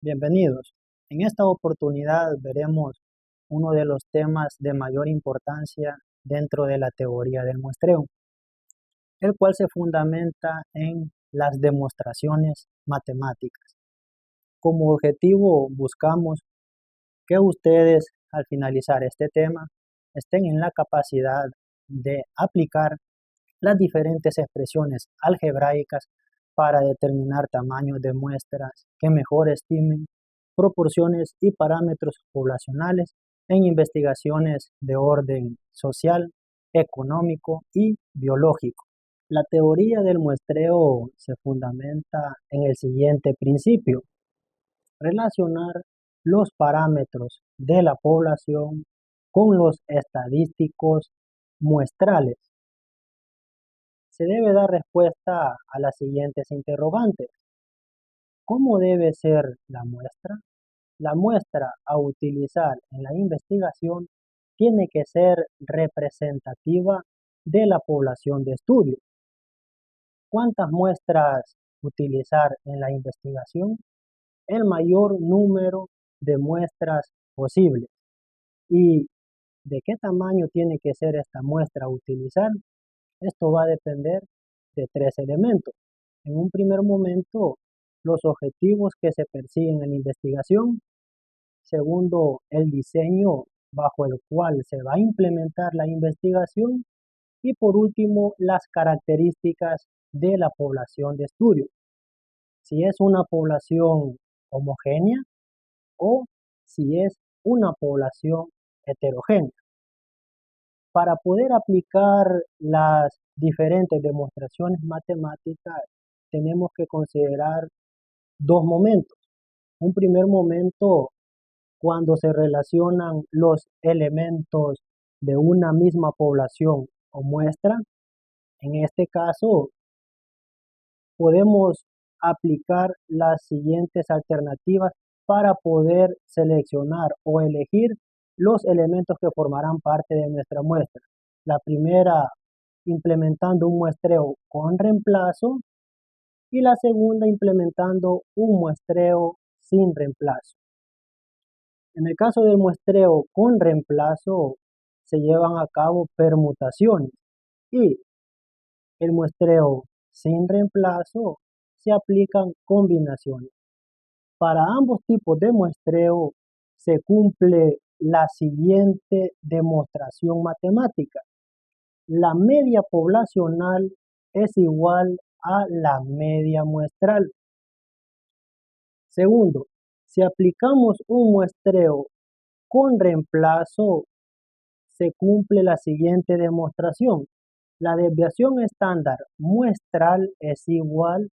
Bienvenidos. En esta oportunidad veremos uno de los temas de mayor importancia dentro de la teoría del muestreo, el cual se fundamenta en las demostraciones matemáticas. Como objetivo buscamos que ustedes al finalizar este tema estén en la capacidad de aplicar las diferentes expresiones algebraicas para determinar tamaños de muestras que mejor estimen proporciones y parámetros poblacionales en investigaciones de orden social, económico y biológico. La teoría del muestreo se fundamenta en el siguiente principio: relacionar los parámetros de la población con los estadísticos muestrales. Se debe dar respuesta a las siguientes interrogantes. ¿Cómo debe ser la muestra? La muestra a utilizar en la investigación tiene que ser representativa de la población de estudio. ¿Cuántas muestras utilizar en la investigación? El mayor número de muestras posibles. ¿Y de qué tamaño tiene que ser esta muestra a utilizar? Esto va a depender de tres elementos. En un primer momento, los objetivos que se persiguen en la investigación. Segundo, el diseño bajo el cual se va a implementar la investigación. Y por último, las características de la población de estudio. Si es una población homogénea o si es una población heterogénea. Para poder aplicar las diferentes demostraciones matemáticas, tenemos que considerar dos momentos. Un primer momento, cuando se relacionan los elementos de una misma población o muestra. En este caso, podemos aplicar las siguientes alternativas para poder seleccionar o elegir los elementos que formarán parte de nuestra muestra. La primera, implementando un muestreo con reemplazo, y la segunda, implementando un muestreo sin reemplazo. En el caso del muestreo con reemplazo, se llevan a cabo permutaciones y el muestreo sin reemplazo se aplican combinaciones. Para ambos tipos de muestreo se cumple la siguiente demostración matemática. La media poblacional es igual a la media muestral. Segundo, si aplicamos un muestreo con reemplazo, se cumple la siguiente demostración. La desviación estándar muestral es igual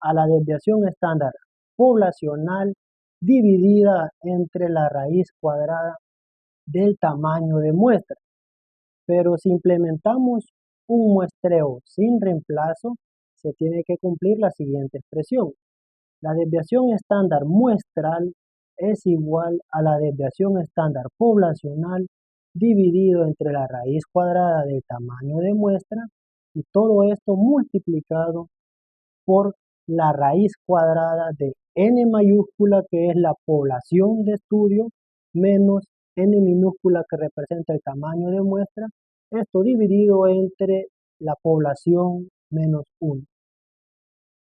a la desviación estándar poblacional dividida entre la raíz cuadrada del tamaño de muestra. Pero si implementamos un muestreo sin reemplazo, se tiene que cumplir la siguiente expresión. La desviación estándar muestral es igual a la desviación estándar poblacional dividido entre la raíz cuadrada del tamaño de muestra, y todo esto multiplicado por la raíz cuadrada de n mayúscula, que es la población de estudio, menos n minúscula, que representa el tamaño de muestra, esto dividido entre la población menos 1.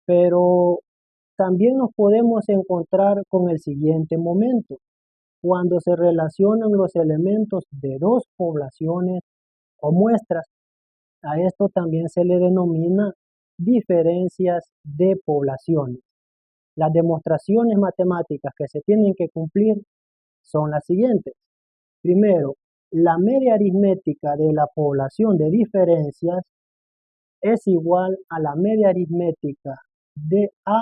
Pero también nos podemos encontrar con el siguiente momento, cuando se relacionan los elementos de dos poblaciones o muestras. A esto también se le denomina diferencias de poblaciones. Las demostraciones matemáticas que se tienen que cumplir son las siguientes. Primero, la media aritmética de la población de diferencias es igual a la media aritmética de A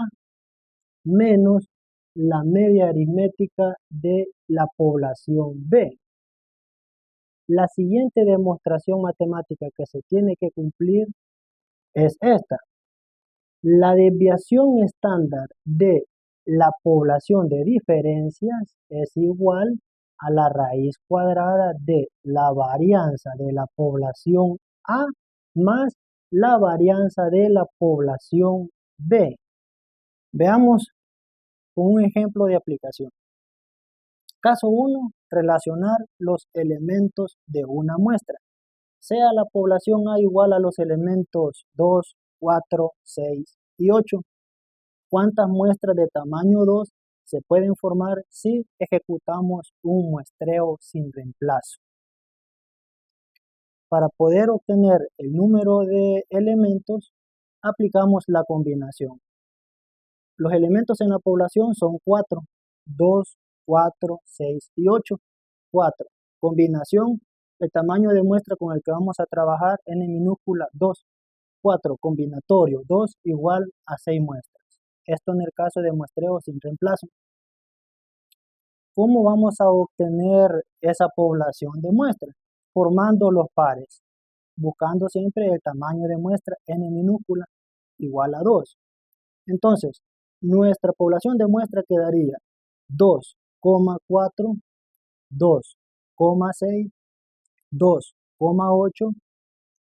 menos la media aritmética de la población B. La siguiente demostración matemática que se tiene que cumplir es esta. La desviación estándar de la población de diferencias es igual a la raíz cuadrada de la varianza de la población A más la varianza de la población B. Veamos con un ejemplo de aplicación. Caso 1. Relacionar los elementos de una muestra. Sea la población A igual a los elementos 2, 4, 6 y 8. ¿Cuántas muestras de tamaño 2 se pueden formar si ejecutamos un muestreo sin reemplazo? Para poder obtener el número de elementos, aplicamos la combinación. Los elementos en la población son 4, 2, 4, 6 y 8. 4. Combinación, el tamaño de muestra con el que vamos a trabajar n minúscula 2. 4. Combinatorio, 2 igual a 6 muestras. Esto en el caso de muestreo sin reemplazo. ¿Cómo vamos a obtener esa población de muestras? Formando los pares, buscando siempre el tamaño de muestra n minúscula igual a 2. Entonces, nuestra población de muestra quedaría 2,4, 2,6, 2,8,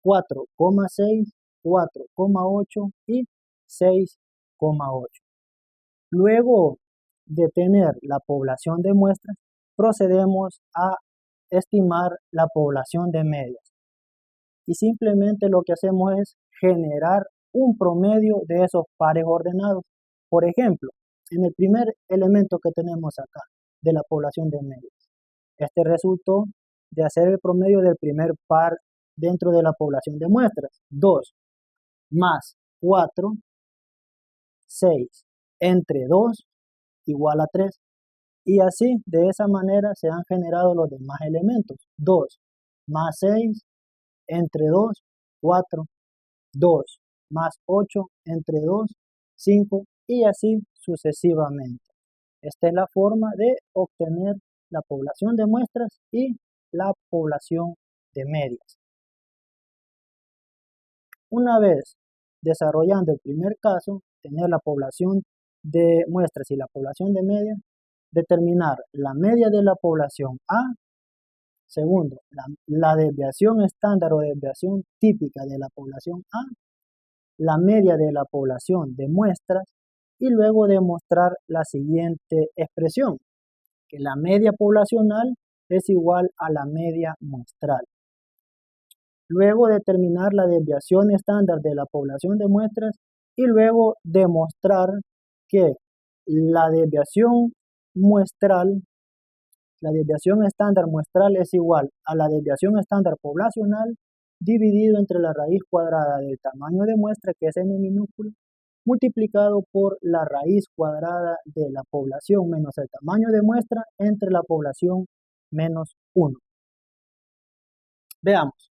4,6, 4,8 y 6,8. Luego de tener la población de muestras, procedemos a estimar la población de medias. Y simplemente lo que hacemos es generar un promedio de esos pares ordenados. Por ejemplo, en el primer elemento que tenemos acá, de la población de medias, este resultó de hacer el promedio del primer par dentro de la población de muestras. 2 más 4, 6, entre 2 igual a 3. Y así, de esa manera, se han generado los demás elementos. 2 más 6, entre 2, 4. 2 más 8, entre 2, 5. Y así sucesivamente. Esta es la forma de obtener la población de muestras y la población de medias. Una vez desarrollando el primer caso, tener la población de muestras y la población de medias, determinar la media de la población A. Segundo, la desviación estándar o desviación típica de la población A, la media de la población de muestras y luego demostrar la siguiente expresión, que la media poblacional es igual a la media muestral. Luego determinar la desviación estándar de la población de muestras y luego demostrar que la desviación muestral, la desviación estándar muestral es igual a la desviación estándar poblacional dividido entre la raíz cuadrada del tamaño de muestra, que es n minúscula, multiplicado por la raíz cuadrada de la población menos el tamaño de muestra entre la población menos 1. Veamos.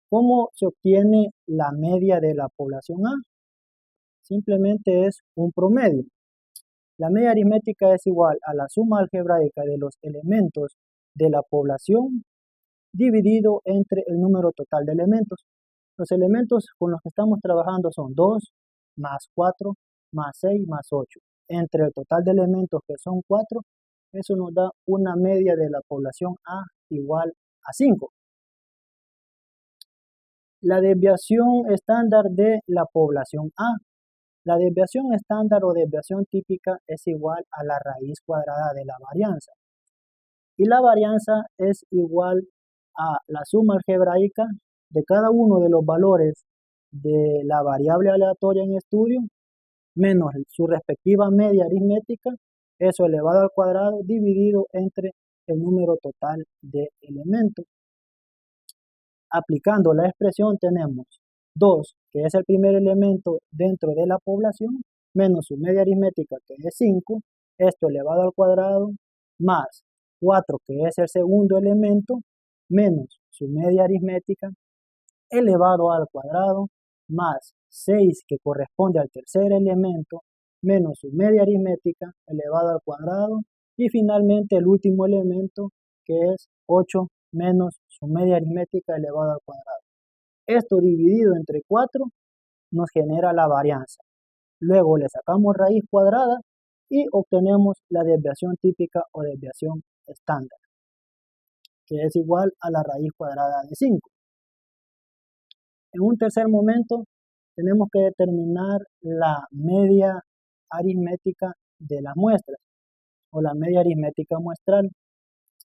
¿Cómo se obtiene la media de la población A? Simplemente es un promedio. La media aritmética es igual a la suma algebraica de los elementos de la población dividido entre el número total de elementos. Los elementos con los que estamos trabajando son 2, más 4, más 6, más 8. Entre el total de elementos, que son 4, eso nos da una media de la población A igual a 5. La desviación estándar de la población A. La desviación estándar o desviación típica es igual a la raíz cuadrada de la varianza. Y la varianza es igual a la suma algebraica de cada uno de los valores de la variable aleatoria en estudio menos su respectiva media aritmética, eso elevado al cuadrado dividido entre el número total de elementos. Aplicando la expresión tenemos 2, que es el primer elemento dentro de la población, menos su media aritmética, que es 5, esto elevado al cuadrado, más 4, que es el segundo elemento, menos su media aritmética, elevado al cuadrado, más 6, que corresponde al tercer elemento, menos su media aritmética, elevado al cuadrado, y finalmente el último elemento, que es 8, menos su media aritmética elevada al cuadrado. Esto dividido entre 4 nos genera la varianza. Luego le sacamos raíz cuadrada y obtenemos la desviación típica o desviación estándar, que es igual a la raíz cuadrada de 5. En un tercer momento tenemos que determinar la media aritmética de las muestras o la media aritmética muestral.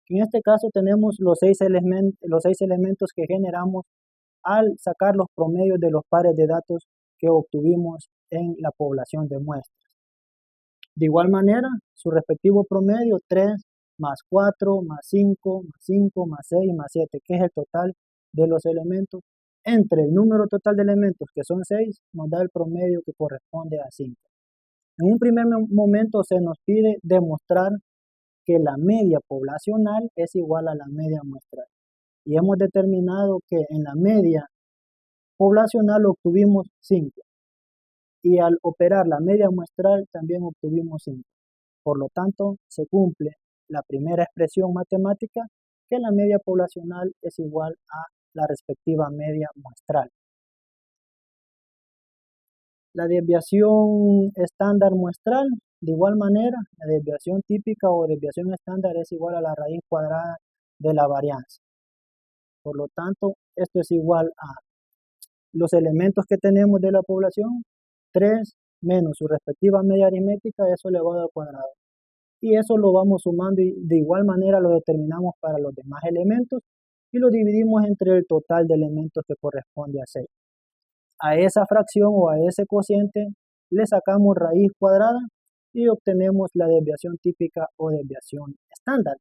En este caso tenemos los seis elementos que generamos al sacar los promedios de los pares de datos que obtuvimos en la población de muestras. De igual manera, su respectivo promedio, 3 más 4 más 5 más 5 más 6 más 7, que es el total de los elementos, entre el número total de elementos, que son 6, nos da el promedio que corresponde a 5. En un primer momento se nos pide demostrar que la media poblacional es igual a la media muestral. Y hemos determinado que en la media poblacional obtuvimos 5. Y al operar la media muestral también obtuvimos 5. Por lo tanto, se cumple la primera expresión matemática, que la media poblacional es igual a la respectiva media muestral. La desviación estándar muestral, de igual manera, la desviación típica o desviación estándar es igual a la raíz cuadrada de la varianza. Por lo tanto, esto es igual a los elementos que tenemos de la población, 3 menos su respectiva media aritmética, eso elevado al cuadrado. Y eso lo vamos sumando y de igual manera lo determinamos para los demás elementos y lo dividimos entre el total de elementos que corresponde a 6. A esa fracción o a ese cociente le sacamos raíz cuadrada y obtenemos la desviación típica o desviación estándar,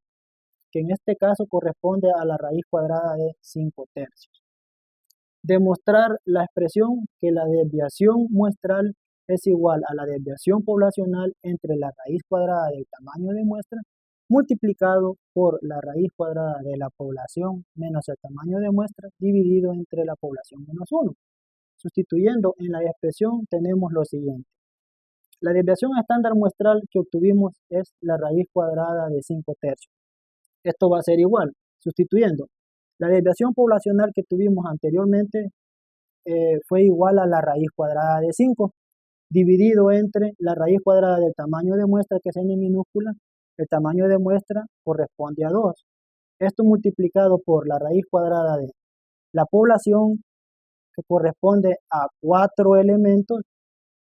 que en este caso corresponde a la raíz cuadrada de 5/3. Demostrar la expresión que la desviación muestral es igual a la desviación poblacional entre la raíz cuadrada del tamaño de muestra multiplicado por la raíz cuadrada de la población menos el tamaño de muestra dividido entre la población menos 1. Sustituyendo en la expresión tenemos lo siguiente. La desviación estándar muestral que obtuvimos es la raíz cuadrada de 5/3. Esto va a ser igual, sustituyendo. La desviación poblacional que tuvimos anteriormente fue igual a la raíz cuadrada de 5, dividido entre la raíz cuadrada del tamaño de muestra, que es n minúscula. El tamaño de muestra corresponde a 2. Esto multiplicado por la raíz cuadrada de la población, que corresponde a 4 elementos,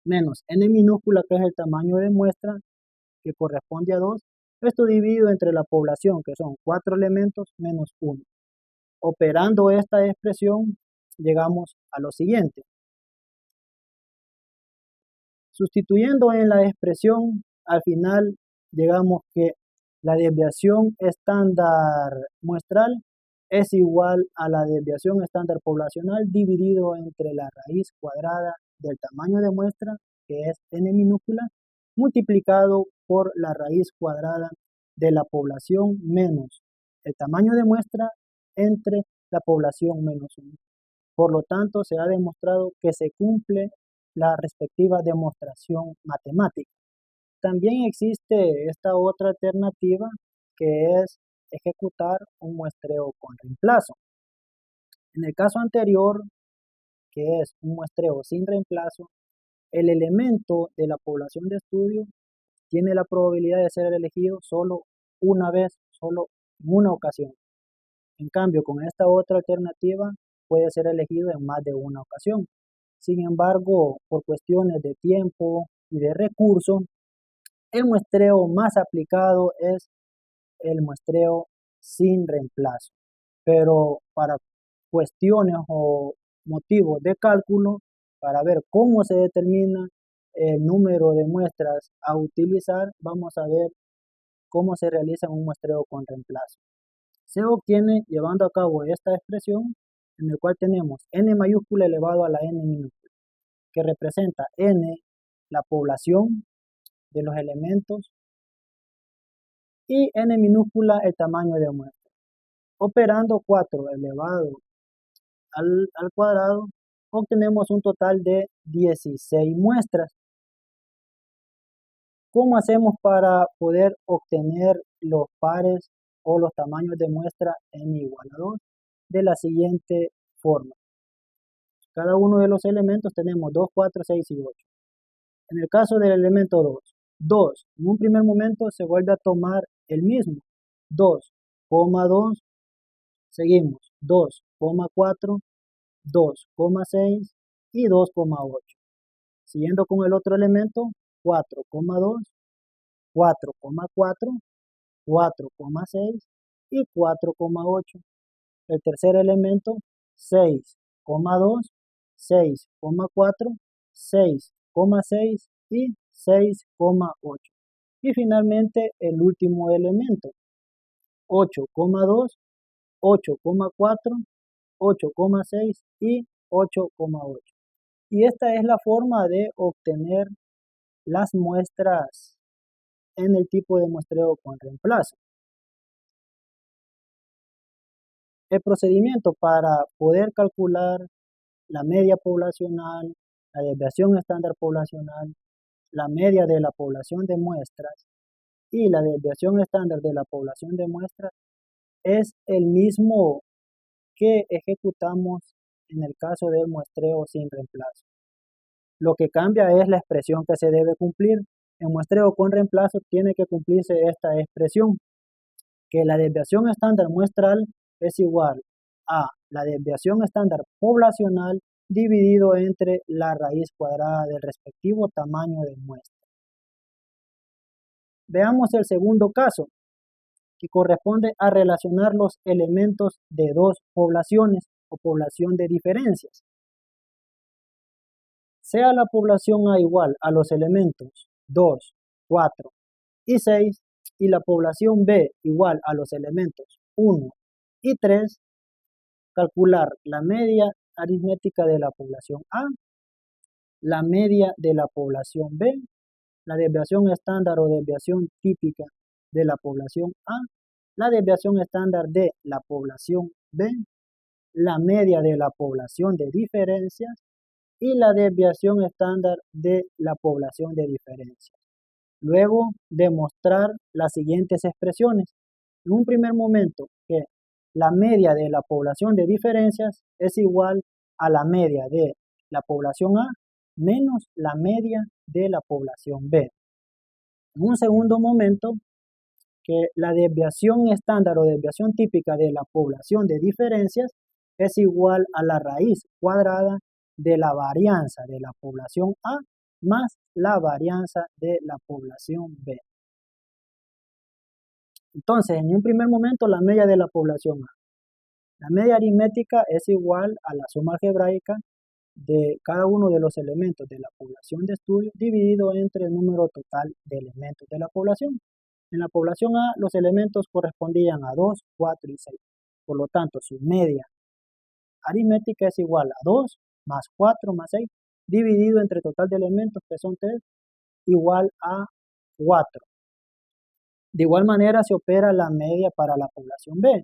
menos n minúscula, que es el tamaño de muestra, que corresponde a 2. Esto dividido entre la población, que son 4 elementos, menos 1. Operando esta expresión, llegamos a lo siguiente. Sustituyendo en la expresión, al final llegamos que la desviación estándar muestral es igual a la desviación estándar poblacional dividido entre la raíz cuadrada del tamaño de muestra, que es n minúscula, multiplicado por la raíz cuadrada de la población menos el tamaño de muestra entre la población menos 1. Por lo tanto, se ha demostrado que se cumple la respectiva demostración matemática. También existe esta otra alternativa, que es ejecutar un muestreo con reemplazo. En el caso anterior, que es un muestreo sin reemplazo, el elemento de la población de estudio tiene la probabilidad de ser elegido solo una vez, solo en una ocasión. En cambio, con esta otra alternativa puede ser elegido en más de una ocasión. Sin embargo, por cuestiones de tiempo y de recursos, el muestreo más aplicado es el muestreo sin reemplazo. Pero para cuestiones o motivos de cálculo, para ver cómo se determina el número de muestras a utilizar, vamos a ver cómo se realiza un muestreo con reemplazo. Se obtiene llevando a cabo esta expresión, en el cual tenemos n mayúscula elevado a la n minúscula, que representa n, la población de los elementos, y n minúscula el tamaño de muestra. Operando 4 elevado al cuadrado, obtenemos un total de 16 muestras. ¿Cómo hacemos para poder obtener los pares o los tamaños de muestra n igual a 2? De la siguiente forma. Cada uno de los elementos tenemos 2, 4, 6 y 8. En el caso del elemento 2, en un primer momento se vuelve a tomar el mismo, 2,2, seguimos, 2,4, 2,6 y 2,8. Siguiendo con el otro elemento, 4,2, 4,4, 4,6 y 4,8. El tercer elemento, 6,2, 6,4, 6,6 y 6,8. Y finalmente el último elemento, 8,2, 8,4, 8,6 y 8,8. Y esta es la forma de obtener las muestras en el tipo de muestreo con reemplazo. El procedimiento para poder calcular la media poblacional, la desviación estándar poblacional, la media de la población de muestras y la desviación estándar de la población de muestras es el mismo que ejecutamos en el caso del muestreo sin reemplazo. Lo que cambia es la expresión que se debe cumplir. En muestreo con reemplazo tiene que cumplirse esta expresión, que la desviación estándar muestral es igual a la desviación estándar poblacional dividido entre la raíz cuadrada del respectivo tamaño de muestra. Veamos el segundo caso, que corresponde a relacionar los elementos de dos poblaciones o población de diferencias. Sea la población A igual a los elementos 2, 4 y 6 y la población B igual a los elementos 1 y 3, calcular la media aritmética de la población A, la media de la población B, la desviación estándar o desviación típica de la población A, la desviación estándar de la población B, la media de la población de diferencias y la desviación estándar de la población de diferencias. Luego, demostrar las siguientes expresiones. En un primer momento, que la media de la población de diferencias es igual a la media de la población A menos la media de la población B. En un segundo momento, que la desviación estándar o desviación típica de la población de diferencias es igual a la raíz cuadrada de la varianza de la población A más la varianza de la población B. Entonces, en un primer momento, la media de la población A. La media aritmética es igual a la suma algebraica de cada uno de los elementos de la población de estudio dividido entre el número total de elementos de la población. En la población A, los elementos correspondían a 2, 4 y 6. Por lo tanto, su media aritmética es igual a 2 más 4 más 6 dividido entre total de elementos, que son 3, igual a 4. De igual manera se opera la media para la población B,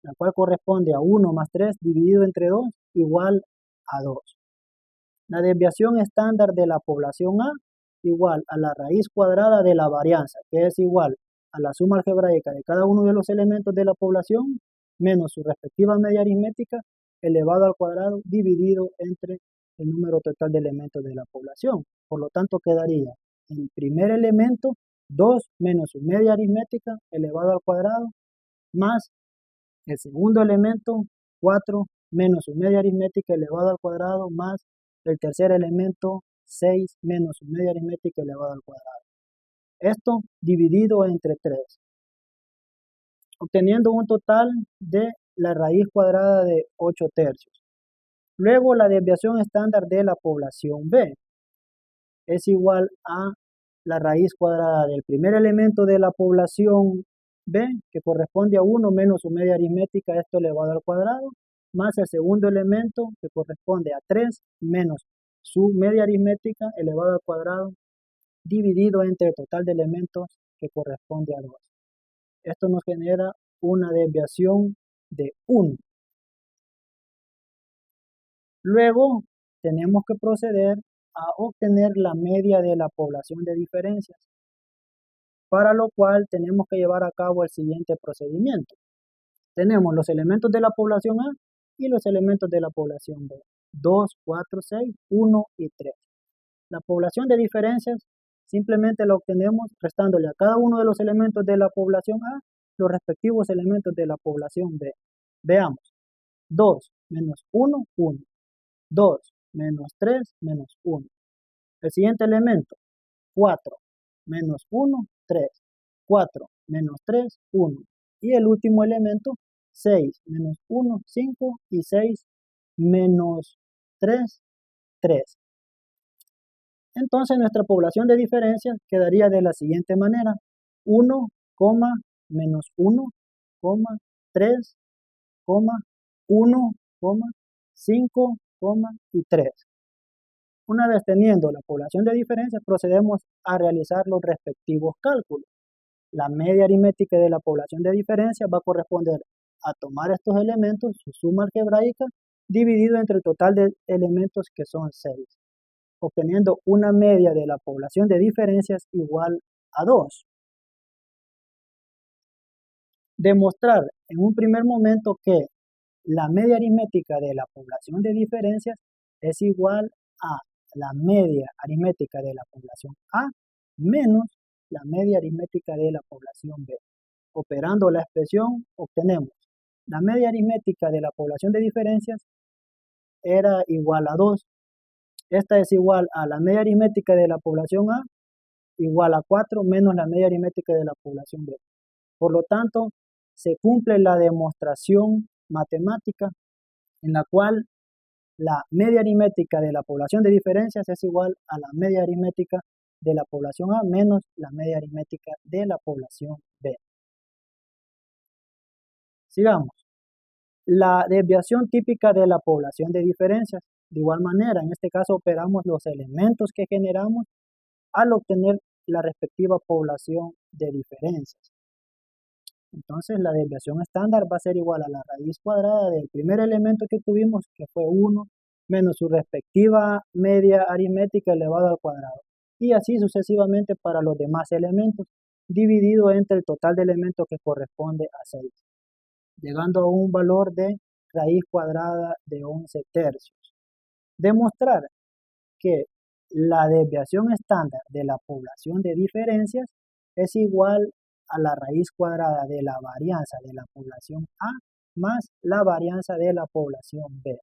la cual corresponde a 1 más 3 dividido entre 2 igual a 2. La desviación estándar de la población A igual a la raíz cuadrada de la varianza, que es igual a la suma algebraica de cada uno de los elementos de la población menos su respectiva media aritmética elevado al cuadrado dividido entre el número total de elementos de la población. Por lo tanto, quedaría el primer elemento 2 menos su media aritmética elevado al cuadrado más el segundo elemento 4 menos su media aritmética elevado al cuadrado más el tercer elemento 6 menos su media aritmética elevado al cuadrado. Esto dividido entre 3, obteniendo un total de la raíz cuadrada de 8 tercios. Luego la desviación estándar de la población B es igual a la raíz cuadrada del primer elemento de la población B, que corresponde a 1 menos su media aritmética, esto elevado al cuadrado, más el segundo elemento, que corresponde a 3 menos su media aritmética elevado al cuadrado, dividido entre el total de elementos, que corresponde a 2. Esto nos genera una desviación de 1. Luego tenemos que proceder a obtener la media de la población de diferencias, para lo cual tenemos que llevar a cabo el siguiente procedimiento. Tenemos los elementos de la población A y los elementos de la población B. 2, 4, 6, 1 y 3. La población de diferencias simplemente la obtenemos restándole a cada uno de los elementos de la población A los respectivos elementos de la población B. Veamos. 2 menos 1, 1. 2 menos 3 menos 1. El siguiente elemento, 4 menos 1, 3. 4 menos 3, 1. Y el último elemento, 6 menos 1, 5 y 6 menos 3, 3. Entonces nuestra población de diferencias quedaría de la siguiente manera. 1, menos 1, 3, 1, 5, y 3. Una vez teniendo la población de diferencias, procedemos a realizar los respectivos cálculos. La media aritmética de la población de diferencias va a corresponder a tomar estos elementos, su suma algebraica, dividido entre el total de elementos que son 6, obteniendo una media de la población de diferencias igual a 2. Demostrar en un primer momento que la media aritmética de la población de diferencias es igual a la media aritmética de la población A menos la media aritmética de la población B. Operando la expresión obtenemos la media aritmética de la población de diferencias era igual a 2. Esta es igual a la media aritmética de la población A igual a 4 menos la media aritmética de la población B. Por lo tanto, se cumple la demostración matemática en la cual la media aritmética de la población de diferencias es igual a la media aritmética de la población A menos la media aritmética de la población B. Sigamos. La desviación típica de la población de diferencias. De igual manera, en este caso operamos los elementos que generamos al obtener la respectiva población de diferencias. Entonces la desviación estándar va a ser igual a la raíz cuadrada del primer elemento que tuvimos, que fue 1, menos su respectiva media aritmética elevado al cuadrado. Y así sucesivamente para los demás elementos, dividido entre el total de elementos que corresponde a 6, llegando a un valor de raíz cuadrada de 11 tercios. Demostrar que la desviación estándar de la población de diferencias es igual a la raíz cuadrada de la varianza de la población A más la varianza de la población B.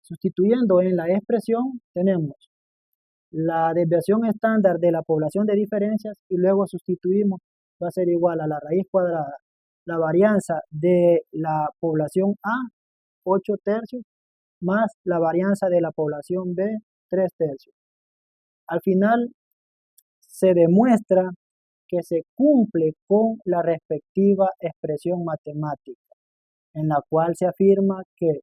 Sustituyendo en la expresión tenemos la desviación estándar de la población de diferencias y luego sustituimos, va a ser igual a la raíz cuadrada, la varianza de la población A, 8 tercios, más la varianza de la población B, 3 tercios. Al final se demuestra que se cumple con la respectiva expresión matemática, en la cual se afirma que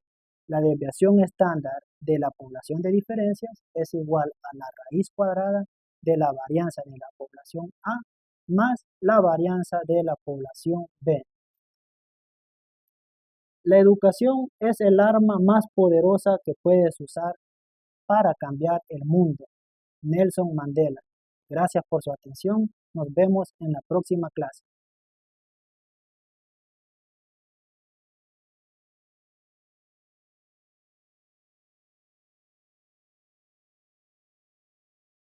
la desviación estándar de la población de diferencias es igual a la raíz cuadrada de la varianza de la población A más la varianza de la población B. La educación es el arma más poderosa que puedes usar para cambiar el mundo. Nelson Mandela. Gracias por su atención. Nos vemos en la próxima clase.